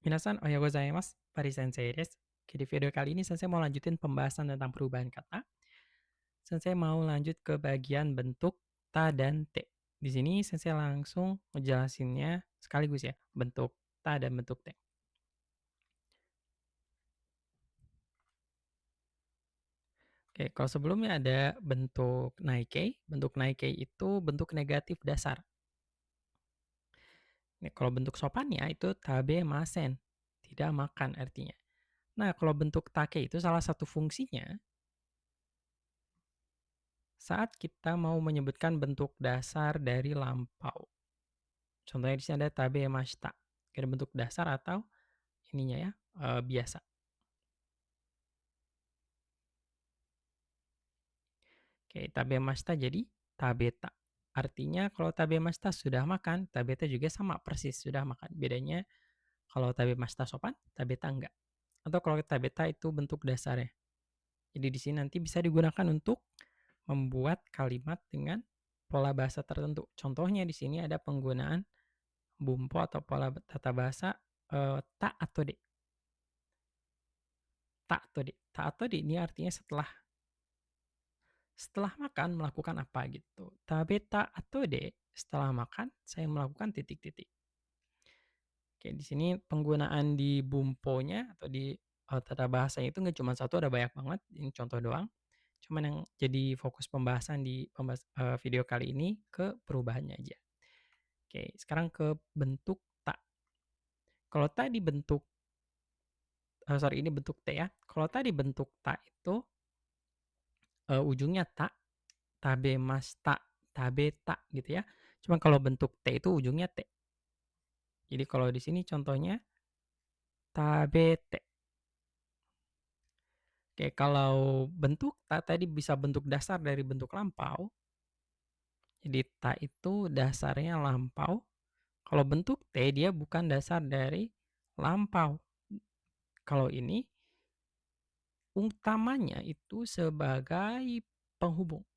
Minasan ohayou gozaimasu, Fari Sensei desu. Oke, di video kali ini Sensei mau lanjutin pembahasan tentang perubahan kata. Sensei mau lanjut ke bagian bentuk ta dan te. Di sini Sensei langsung ngejelasinnya sekaligus ya, bentuk ta dan bentuk te. Oke, kalau sebelumnya ada bentuk naikei. Bentuk naikei itu bentuk negatif dasar. Nih, kalau bentuk sopannya itu tabemasen, tidak makan artinya. Nah, kalau bentuk take itu salah satu fungsinya saat kita mau menyebutkan bentuk dasar dari lampau. Contohnya di sini ada tabemashita. Ada bentuk dasar atau ininya ya, biasa. Oke, tabemashita jadi tabeta. Artinya kalau tabemashita sudah makan, tabeta juga sama persis sudah makan. Bedanya kalau tabemashita sopan, tabeta enggak. Atau kalau tabeta itu bentuk dasarnya. Jadi di sini nanti bisa digunakan untuk membuat kalimat dengan pola bahasa tertentu. Contohnya di sini ada penggunaan bumpo atau pola tata bahasa ta atau de. Ta atau de. Ta atau de ini artinya setelah makan melakukan apa gitu. Tabeta atau de, setelah makan saya melakukan titik-titik. Oke, di sini penggunaan di bumponya atau di tata bahasanya itu nggak cuma satu, ada banyak banget. Ini contoh doang. Cuman yang jadi fokus pembahasan di video kali ini ke perubahannya aja. Oke, sekarang ke bentuk ta. Kalau tadi bentuk sorry, ini bentuk T ya. Kalau tadi bentuk ta itu ujungnya ta, tabemashita, tabeta gitu ya. Cuma kalau bentuk T itu ujungnya T. Jadi kalau di sini contohnya tabete. Oke, kalau bentuk ta tadi bisa bentuk dasar dari bentuk lampau. Jadi ta itu dasarnya lampau. Kalau bentuk T dia bukan dasar dari lampau. Kalau ini utamanya itu sebagai penghubung.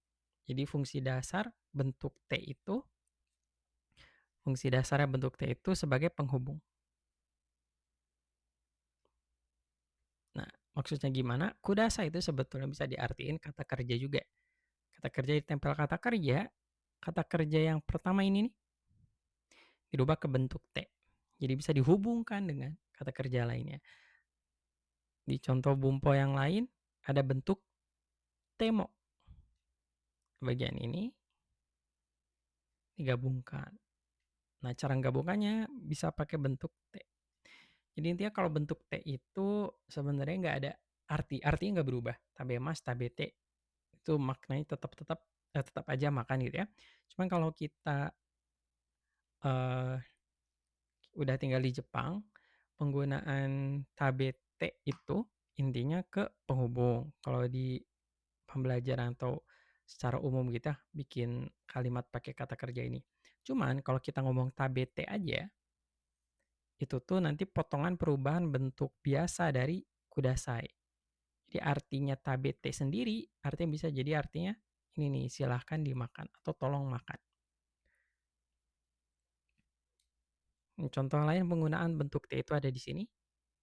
Jadi fungsi dasarnya bentuk T itu sebagai penghubung. Nah, maksudnya gimana? Kudasa itu sebetulnya bisa diartiin kata kerja juga. Kata kerja ditempel kata kerja yang pertama ini nih dirubah ke bentuk T. Jadi bisa dihubungkan dengan kata kerja lainnya. Di contoh bumpo yang lain ada bentuk temo. Bagian ini digabungkan. Nah, cara gabungannya bisa pakai bentuk T. Jadi intinya kalau bentuk T itu sebenarnya nggak ada artinya nggak berubah. Tabemas, tabete itu maknanya tetap tetap tetap aja makan gitu ya. Cuman kalau kita eh, udah tinggal di Jepang, penggunaan tabete itu intinya ke penghubung. Kalau di pembelajaran atau secara umum kita bikin kalimat pakai kata kerja ini. Cuman kalau kita ngomong tabete aja, itu tuh nanti potongan perubahan bentuk biasa dari kudasai. Jadi artinya tabete sendiri, artinya bisa jadi artinya ini nih, silahkan dimakan atau tolong makan. Contoh lain penggunaan bentuk te itu ada di sini.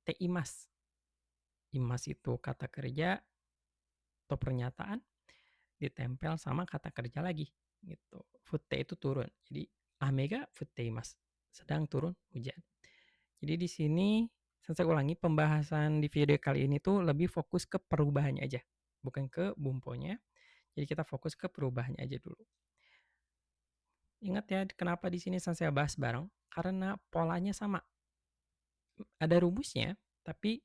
Te imas. Imas itu kata kerja atau pernyataan ditempel sama kata kerja lagi gitu. Futte itu turun. Jadi amega futte imas. Sedang turun hujan. Jadi di sini saya ulangi pembahasan di video kali ini tuh lebih fokus ke perubahannya aja, bukan ke bumponya. Jadi kita fokus ke perubahannya aja dulu. Ingat ya, kenapa di sini saya bahas bareng? Karena polanya sama. Ada rumusnya, tapi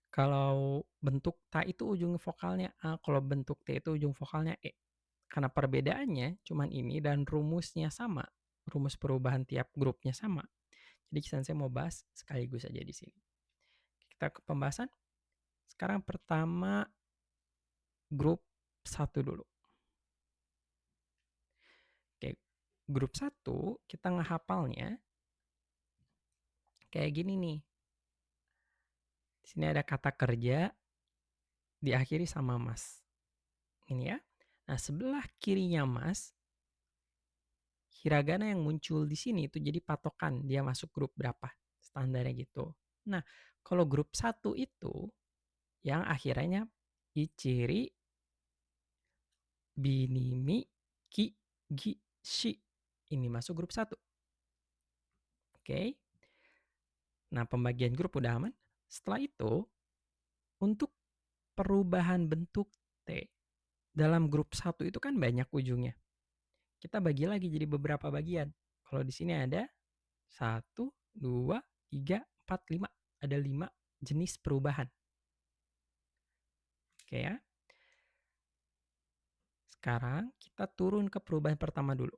kalau bentuk ta itu ujung vokalnya A, kalau bentuk T itu ujung vokalnya E. Karena perbedaannya cuman ini dan rumusnya sama, rumus perubahan tiap grupnya sama. Jadi saya mau bahas sekaligus aja di sini. Kita ke pembahasan. Sekarang pertama grup 1 dulu. Oke, grup 1 kita ngehafalnya kayak gini nih. Di sini ada kata kerja diakhiri sama mas. Ini ya. Nah, sebelah kirinya mas, hiragana yang muncul di sini itu jadi patokan dia masuk grup berapa. Standarnya gitu. Nah, kalau grup satu itu yang akhirnya iciri, binimi, ki, gi, shi. Ini masuk grup satu. Oke. Nah, pembagian grup udah aman. Setelah itu, untuk perubahan bentuk T dalam grup satu itu kan banyak ujungnya. Kita bagi lagi jadi beberapa bagian. Kalau di sini ada 1, 2, 3, 4, 5. Ada 5 jenis perubahan. Oke ya. Sekarang kita turun ke perubahan pertama dulu.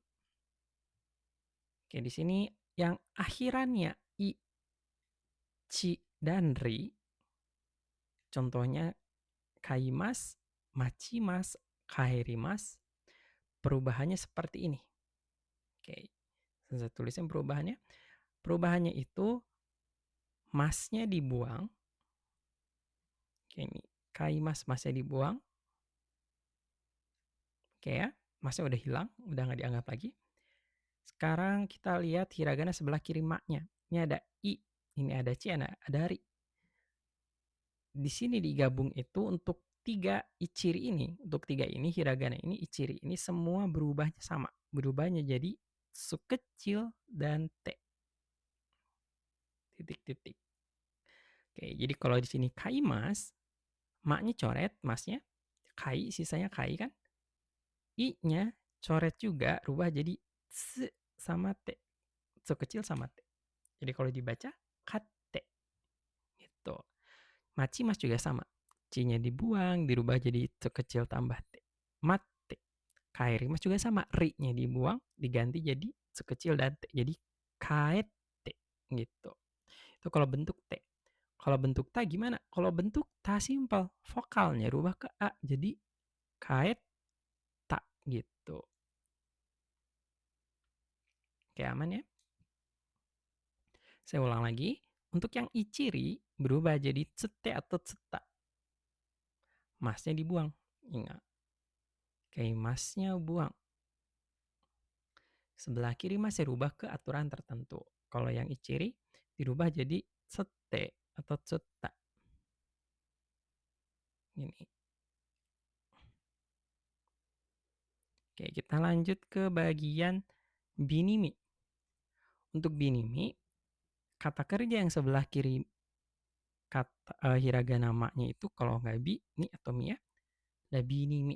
Oke, di sini yang akhirannya i, ci, dan ri. Contohnya kaimas, machimas, kaerimas. Perubahannya seperti ini. Oke, saya tulisin perubahannya. Perubahannya itu masnya dibuang. Oke, ini kaimas, masnya dibuang. Oke ya, masnya udah hilang, udah nggak dianggap lagi. Sekarang kita lihat hiragana sebelah kiri maknya. Ini ada i, ini ada c, ada ri. Di sini digabung itu untuk tiga iciri ini, untuk tiga ini hiragana ini, iciri ini semua berubahnya sama. Berubahnya jadi sukecil dan t. Titik-titik. Oke, jadi kalau di sini kaimas, maknya coret, masnya, kai, sisanya kai kan. I-nya coret juga, rubah jadi s sama t. Sekecil sama t. Jadi kalau dibaca kate gitu. Machimas juga sama. C-nya dibuang, dirubah jadi sekecil tambah t. Mate. Kaerimas juga sama. Ri-nya dibuang, diganti jadi sekecil dan t. Jadi kaete gitu. Itu kalau bentuk t. Kalau bentuk ta gimana? Kalau bentuk ta simpel, vokalnya rubah ke a jadi kaet ta gitu. Oke, aman ya? Saya ulang lagi. Untuk yang iciri berubah jadi cete atau ceta. Masnya dibuang. Ingat. Oke, masnya buang. Sebelah kiri masih rubah ke aturan tertentu. Kalau yang iciri dirubah jadi cete atau ceta. Ini. Oke, kita lanjut ke bagian binimi. Untuk binimi, kata kerja yang sebelah kiri kata hiragana namanya itu kalau nggak bi, ni atau mi ya, ada binimi.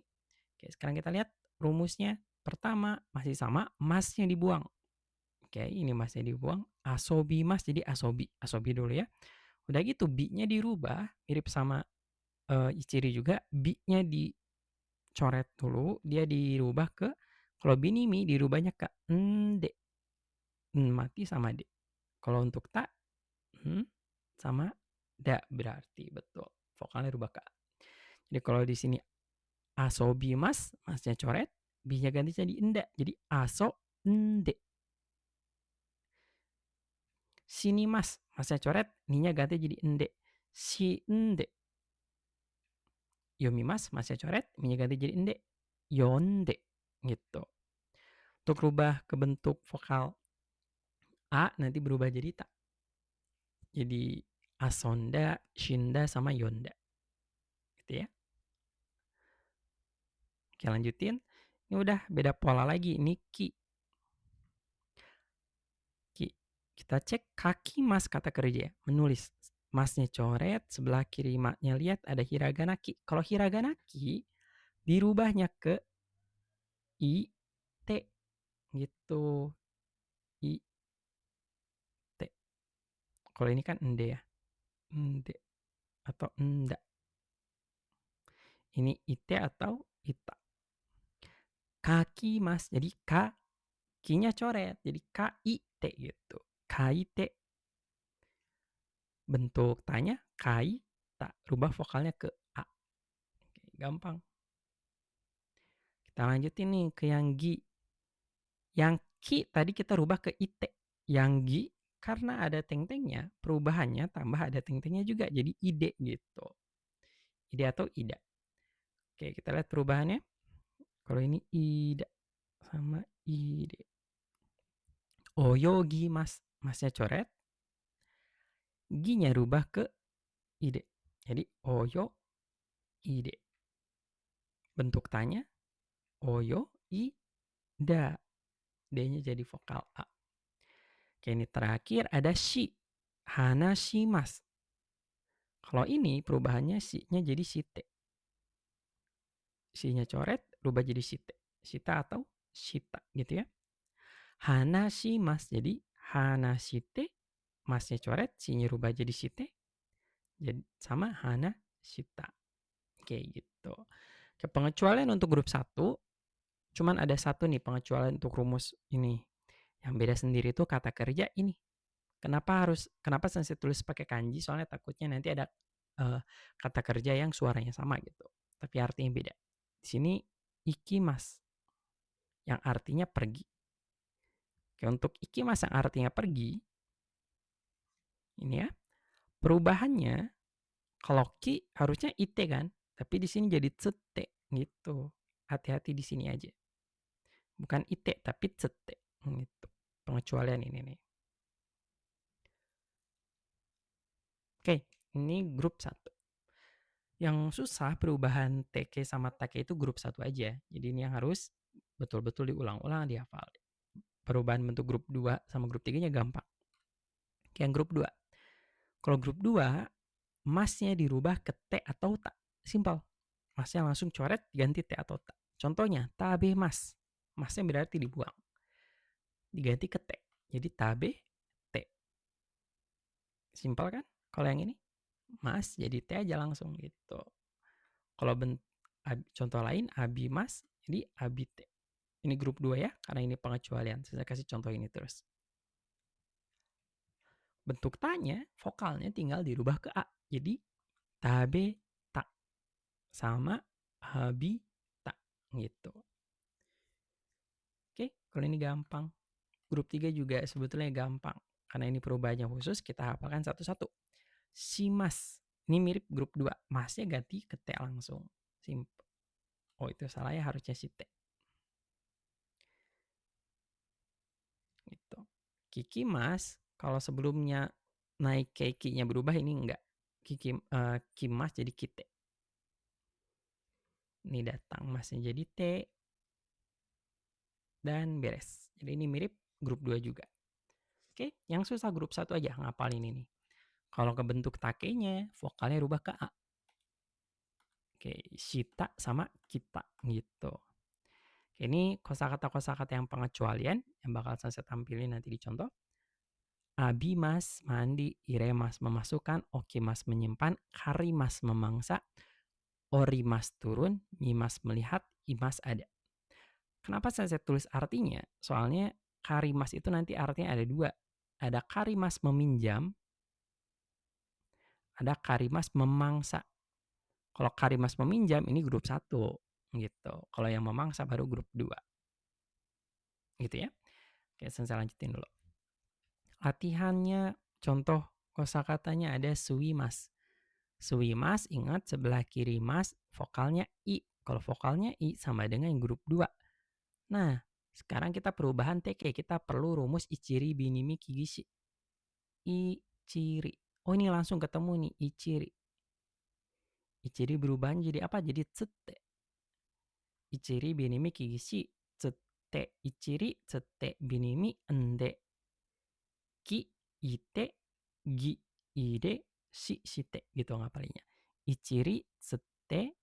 Oke, sekarang kita lihat rumusnya. Pertama masih sama, masnya dibuang. Oke, ini masnya dibuang. Asobi mas jadi asobi. Asobi dulu ya. Udah gitu bi-nya dirubah, mirip sama iciri juga. Bi-nya dicoret dulu, dia dirubah ke, kalau binimi dirubahnya ke ende. Mati sama de. Kalau untuk ta, sama da berarti betul. Vokalnya rubah ke a. Jadi kalau di sini asobi mas, masnya coret, bi-nya ganti jadi enda. Jadi aso ende. Sini mas, masnya coret, ni-nya ganti jadi ende. Si ende. Yomi mas, masnya coret, mi-nya ganti jadi ende. Yonde. Gitu. Untuk rubah ke bentuk vokal a nanti berubah jadi ta. Jadi asonda, shinda, sama yonda. Gitu ya. Oke, lanjutin. Ini udah beda pola lagi. Ini ki. Ki. Kita cek kaki mas kata kerja. Menulis. Masnya coret, sebelah kiri maknya lihat ada hiragana ki. Kalau hiragana ki dirubahnya ke i, t gitu. I, t. Kalau ini kan ende ya. Ende atau enda. Ini it atau ita. Kaki mas, jadi kakinya coret, jadi KIT gitu. KIT. Bentuk tanya kai tak, rubah vokalnya ke a. Oke, gampang. Kita lanjutin nih ke yang gi. Yang ki tadi kita rubah ke it. Yang gi karena ada teng-tengnya, perubahannya tambah ada teng-tengnya juga jadi ide gitu. Ide atau ida. Oke, kita lihat perubahannya. Kalau ini ida sama ide. Oyogi mas, masnya coret. Gi-nya rubah ke ide. Jadi oyo ide. Bentuk tanya oyo ida. D-nya jadi vokal A. Oke, ini terakhir ada shi. Hanashimasu. Kalau ini perubahannya shi-nya jadi shite. Si-nya coret, rubah jadi shite. Shita atau shita gitu ya. Hanashimasu. Jadi hanashite, masnya coret, si-nya rubah jadi shite. Jadi sama hanashita. Oke gitu. Oke, pengecualian untuk grup 1, cuman ada satu nih pengecualian untuk rumus ini. Yang beda sendiri itu kata kerja ini. Kenapa saya tulis pakai kanji? Soalnya takutnya nanti ada kata kerja yang suaranya sama gitu, tapi artinya beda. Di sini ikimas yang artinya pergi. Oke, untuk ikimas yang artinya pergi, ini ya, perubahannya kalau ki harusnya ite kan, tapi di sini jadi tsute gitu. Hati-hati di sini aja. Bukan ite tapi tsute gitu. Pengecualian ini nih. Oke, ini grup 1. Yang susah perubahan TK sama take itu grup 1 aja. Jadi ini yang harus betul-betul diulang-ulang, dihafal. Perubahan bentuk grup 2 sama grup 3-nya gampang. Yang grup 2. Kalau grup 2, masnya dirubah ke T atau ta. Simpel. Masnya langsung coret ganti T atau ta. Contohnya, tabe mas. Masnya berarti dibuang. Diganti ke T. Jadi tabe T. Simpel kan? Kalau yang ini, mas jadi T aja langsung gitu. Kalau contoh lain, abi mas, jadi abi T. Ini grup 2 ya, karena ini pengecualian. Saya kasih contoh ini terus. Bentuk tanya, vokalnya tinggal dirubah ke A. Jadi tabe ta sama habi ta gitu. Oke, kalau ini gampang. Grup 3 juga sebetulnya gampang. Karena ini perubahannya khusus, kita hafalkan satu-satu. Si mas, ini mirip grup 2. Masnya ganti ke T langsung. Simple. Oh itu salah ya, harusnya si T. Gitu. Kiki mas, kalau sebelumnya naik keki-nya berubah, ini enggak. Kimas jadi kite. Ini datang, masnya jadi T. Dan beres. Jadi ini mirip grup 2 juga. Oke, yang susah grup 1 aja ngapalin ini. Kalau ke bentuk takenya, vokalnya rubah ke A. Oke, shita sama kita gitu. Oke, ini kosakata-kosakata yang pengecualian yang bakal saya tampilin nanti di contoh. Abimas mandi, iremas memasukkan, okimas menyimpan, karimas memangsa, orimas turun, mimas melihat, imas ada. Kenapa saya tulis artinya? Soalnya karimas itu nanti artinya ada 2. Ada karimas meminjam, ada karimas memangsa. Kalau karimas meminjam ini grup 1 gitu. Kalau yang memangsa baru grup 2. Gitu ya. Oke, saya lanjutin dulu. Latihannya, contoh kosakatanya ada suimas. Suimas, ingat sebelah kiri mas vokalnya i. Kalau vokalnya i sama dengan grup 2. Nah, sekarang kita perubahan TK, kita perlu rumus ichiri binimi kigishi. Ichiri. Oh ini langsung ketemu nih, ichiri. Ichiri berubah jadi apa? Jadi tsute. Ichiri binimi kigishi tsute. Ichiri tsute binimi ende. Ki ite gi ide shi shite gitu ngapalinnya. Ichiri tsute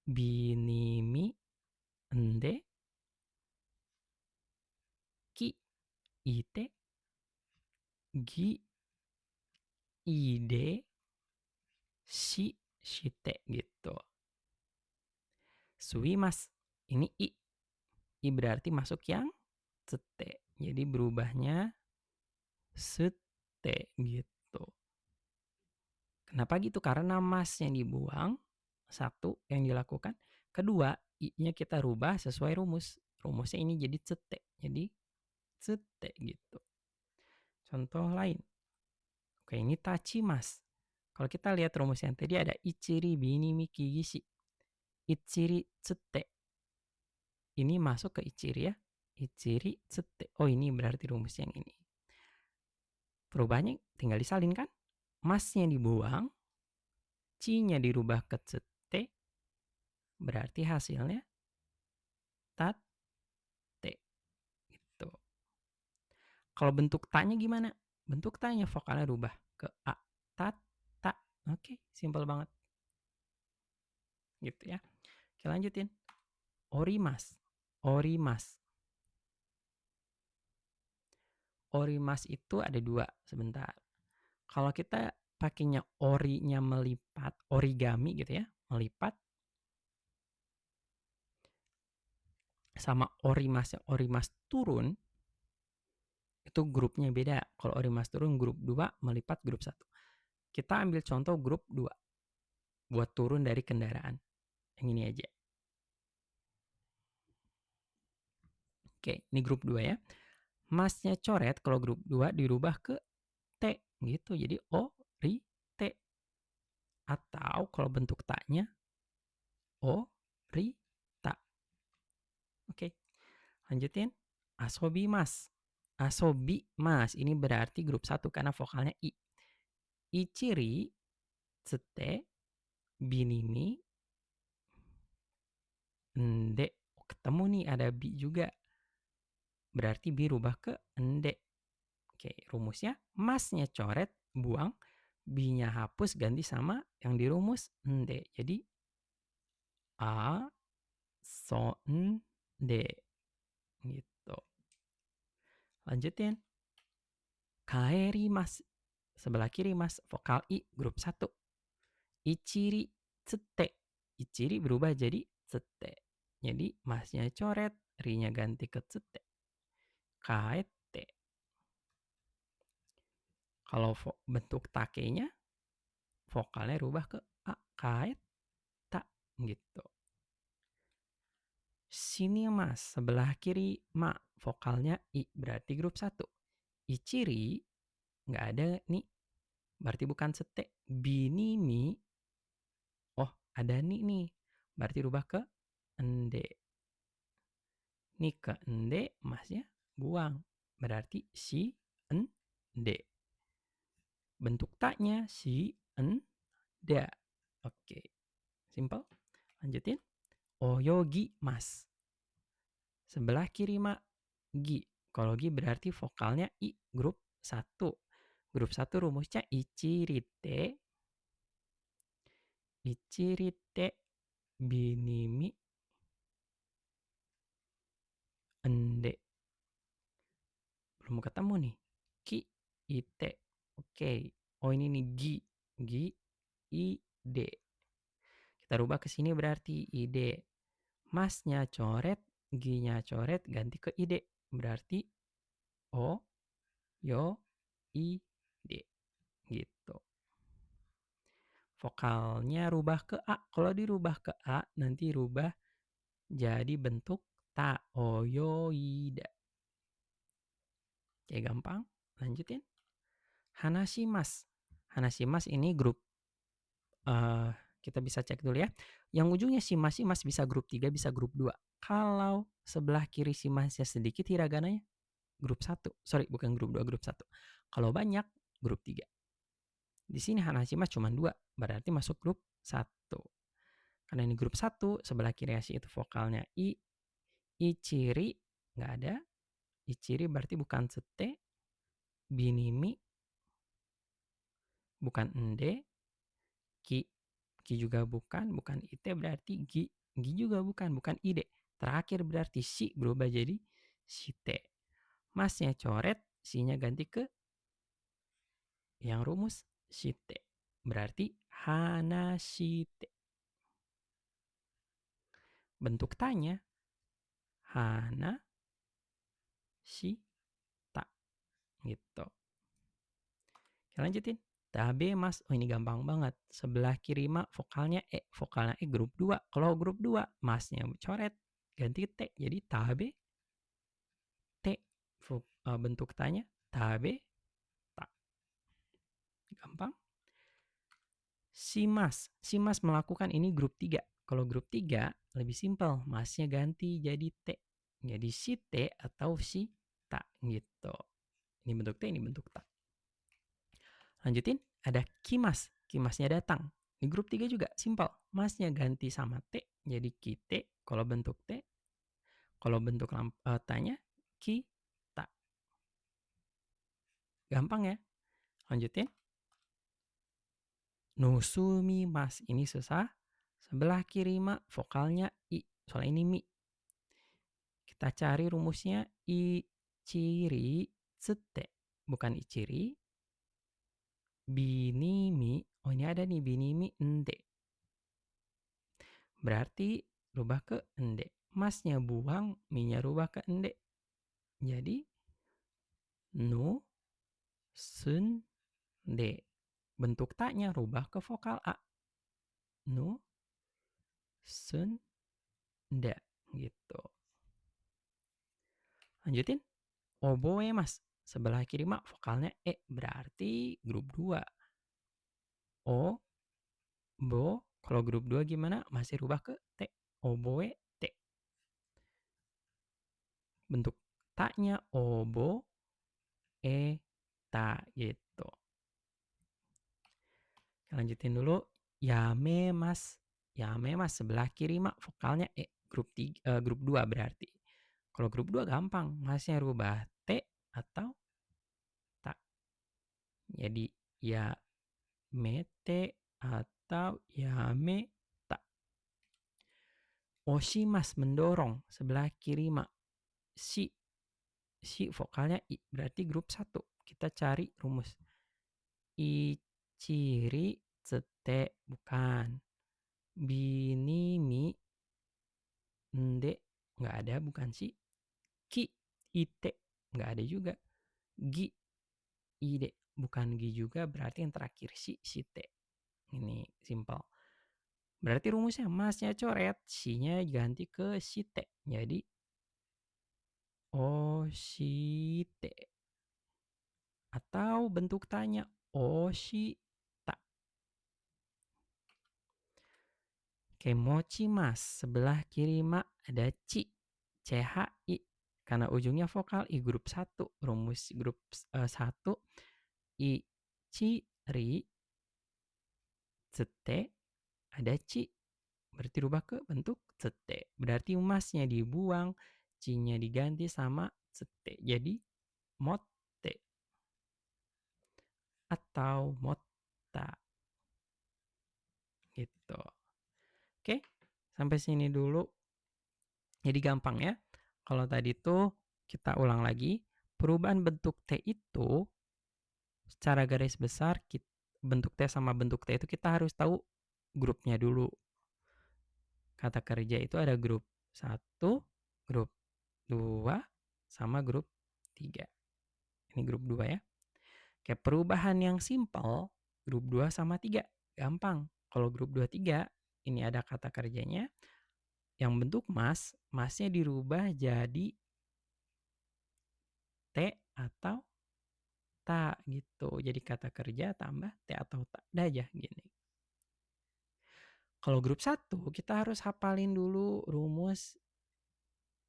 binimi ende ki ite gi ide shi shite gitu. Suimas ini i. I berarti masuk yang tsute. Jadi berubahnya sete gitu. Kenapa gitu? Karena mas yang dibuang, 1 yang dilakukan. Kedua, i-nya kita rubah sesuai rumus. Rumusnya ini jadi tsete. Jadi tsete gitu. Contoh lain. Oke, ini tachimas. Kalau kita lihat rumus yang tadi ada ichiri binimi kigishi. Ichiri tsete. Ini masuk ke ichiri ya. Ichiri tsete. Oh ini berarti rumus yang ini. Perubahannya tinggal disalin kan? masnya dibuang, ci-nya dirubah ke t, berarti hasilnya tat t. Gitu. Kalau bentuk ta-nya gimana? Bentuk ta-nya vokalnya rubah ke a, tat, ta. Oke, simple banget. Gitu ya. Oke, lanjutin. Orimas. Orimas. Orimas itu ada dua, sebentar. Kalau kita pakainya orinya melipat, origami gitu ya, melipat, sama orimasnya orimas turun, itu grupnya beda. Kalau orimas turun grup 2, melipat grup 1. Kita ambil contoh grup 2, buat turun dari kendaraan. Yang ini aja. Oke, ini grup 2 ya. Masnya coret, kalau grup 2 dirubah ke T gitu. Jadi O, ri, T. Atau kalau bentuk taknya O, ri, ta. Oke, lanjutin. Asobi mas. Asobi mas. Ini berarti grup 1 karena vokalnya I. Iciri, cete, binimi, ende. Oh, ketemu nih ada bi juga. Berarti bi rubah ke ende. Oke, rumusnya masnya coret, buang, bi-nya hapus ganti sama yang dirumus ende. Jadi a so ende gitu. Lanjutin. Kaeri mas. Sebelah kiri mas, vokal i grup 1. Ichiri cete. Ichiri berubah jadi cete. Jadi masnya coret, ri-nya ganti ke cete. Kaete. Kalau bentuk takenya, vokalnya rubah ke a, kaeta gitu. Sini mas, sebelah kiri ma, vokalnya i, berarti grup 1. Ichiri, nggak ada nih, berarti bukan sete. Bini mi, oh ada nih, berarti rubah ke ende. Nih ke ende, masnya buang, berarti si ende. Bentuk taknya si enda. Oke, simple. Lanjutin. Oyogi mas. Sebelah kiri ma, gi. Kalau gi berarti vokalnya i, grup 1. Grup 1 rumusnya ichirite. Ichirite binimi ende. Belum ketemu nih. Ki, ite. Oke. Oh ini nih gi. Gi, ide. Kita rubah ke sini berarti ide. Masnya coret, gi-nya coret, ganti ke ide. Berarti o, yo, i, de. Gitu. Vokalnya rubah ke a. Kalau dirubah ke a, nanti rubah jadi bentuk ta, oyoida. Oke, gampang. Lanjutin. Hanashimas. Hanashimas ini grup, kita bisa cek dulu ya. Yang ujungnya shimas bisa grup 3, bisa grup 2. Kalau sebelah kiri shimasnya sedikit hiragananya grup 1. Sorry, bukan grup 2, grup 1. Kalau banyak, grup 3. Di sini hanashimas cuma 2, berarti masuk grup 1. Karena ini grup 1, sebelah kiri hashi itu vokalnya i. Ichiri, nggak ada. Ichiri berarti bukan sete. Binimi, bukan ende. Ki, ki juga bukan ite, berarti gi. Gi juga bukan ide. Terakhir berarti si berubah jadi site. Masnya coret, si-nya ganti ke yang rumus site. Berarti hanashite. Bentuk tanya hana shi ta gitu. Oke, lanjutin. Tabe mas. Oh ini gampang banget. Sebelah kiri ma vokalnya e. Vokalnya e grup 2. Kalau grup 2 masnya coret ganti t. Jadi tabe t. Bentuk tanya tabe ta. Gampang. Si mas melakukan ini grup 3. Kalau grup 3 lebih simpel. Masnya ganti jadi t. Jadi si t atau si ta gitu. Ini bentuk t, ini bentuk ta. Lanjutin. Ada kimas, kimasnya datang. Di grup 3 juga simpel, masnya ganti sama T jadi kite kalau bentuk T, kalau bentuk tanya kita. Gampang ya? Lanjutin. Nusumimas, ini susah. Sebelah kiri ma, vokalnya I. Soalnya ini mi. Kita cari rumusnya ichiri tsute. Bukan ichiri. Binimi. Oh ini ada nih binimi ende. Berarti rubah ke ende. Masnya buang, minya rubah ke ende. Jadi nu sun de. Bentuk taknya rubah ke vokal A. Nu sun da gitu. Lanjutin. Oboe mas. Sebelah kiri mak vokalnya E. Berarti grup 2. O, bo. Kalau grup 2 gimana? Masih rubah ke T. Oboe T. Bentuk taknya obo e ta gitu. Lanjutin dulu. Yame mas. Yame mas sebelah kiri mak vokalnya E. Grup 3, grup 2 berarti. Kalau grup 2 gampang, masnya rubah T atau ta. Jadi ya mete atau yame ta. Oshimas mendorong sebelah kiri mak. Si vokalnya I berarti grup 1. Kita cari rumus. Ichiri tsete bukan. Binimi ende nggak ada bukan si. Ki ite nggak ada juga. Gi ide bukan gi juga berarti yang terakhir si te. Ini simple. Berarti rumusnya masnya coret, si-nya ganti ke si te. Jadi oshite. Atau bentuk tanya oshita. Oke, mochi mas. Sebelah kiri ma ada ci. CHI. Karena ujungnya vokal I grup 1. Rumus grup 1. I ci ri cete ada ci. Berarti rubah ke bentuk cete. Berarti masnya dibuang, ci-nya diganti sama cete. Jadi motte atau motta gitu. Oke, sampai sini dulu. Jadi gampang ya. Kalau tadi tuh kita ulang lagi, perubahan bentuk T itu secara garis besar bentuk T sama bentuk T itu kita harus tahu grupnya dulu. Kata kerja itu ada grup 1, grup 2, sama grup 3. Ini grup 2 ya. Oke, perubahan yang simpel grup 2 sama 3. Gampang. Kalau grup 2 3 ini ada kata kerjanya yang bentuk mas, masnya dirubah jadi T atau ta gitu. Jadi kata kerja tambah T atau ta. Udah aja gini. Kalau grup 1 kita harus hafalin dulu rumus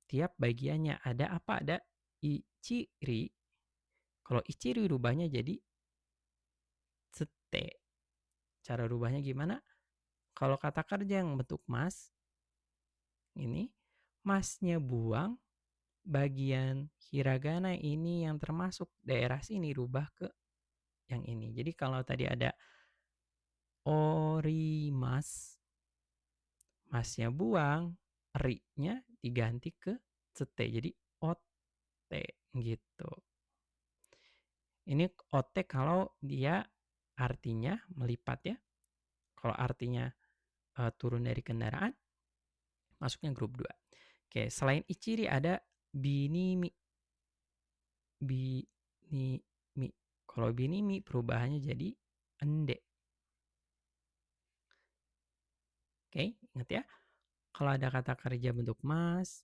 tiap bagiannya. Ada apa? Ada ichiri. Kalau ichiri rubahnya jadi tsete. Cara rubahnya gimana? Kalau kata kerja yang bentuk mas, ini masnya buang, bagian hiragana ini yang termasuk daerah sini rubah ke yang ini. Jadi kalau tadi ada orimas, masnya buang, ri-nya diganti ke cete. Jadi ote gitu. Ini ote kalau dia artinya melipat ya. Kalau artinya turun dari kendaraan, masuknya grup 2. Oke, selain ichiri ada binimi. Binimi. Kalau binimi perubahannya jadi ende. Oke, ingat ya. Kalau ada kata kerja bentuk mas,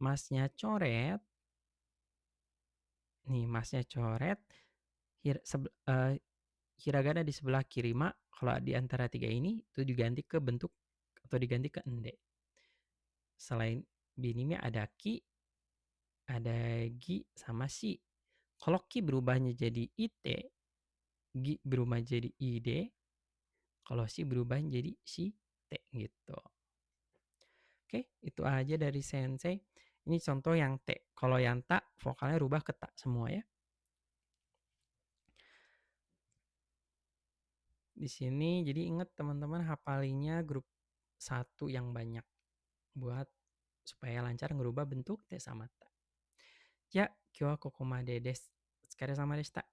masnya coret. Nih, masnya coret. Hiragana di sebelah kiri ma, kalau di antara 3 ini itu diganti ke bentuk atau diganti ke ende. Selain binimi ada ki, ada gi sama si. Kalau ki berubahnya jadi ite, Gi berubah jadi id, kalau si berubah jadi si t gitu. Oke, itu aja dari Sensei. Ini contoh yang T. Kalau yang ta, vokalnya rubah ke ta semua ya. Di sini jadi ingat teman-teman hafalinnya grup satu yang banyak buat supaya lancar ngerubah bentuk T sama ta. Ya, kyo wa kokomade desu. Otsukare sama deshita.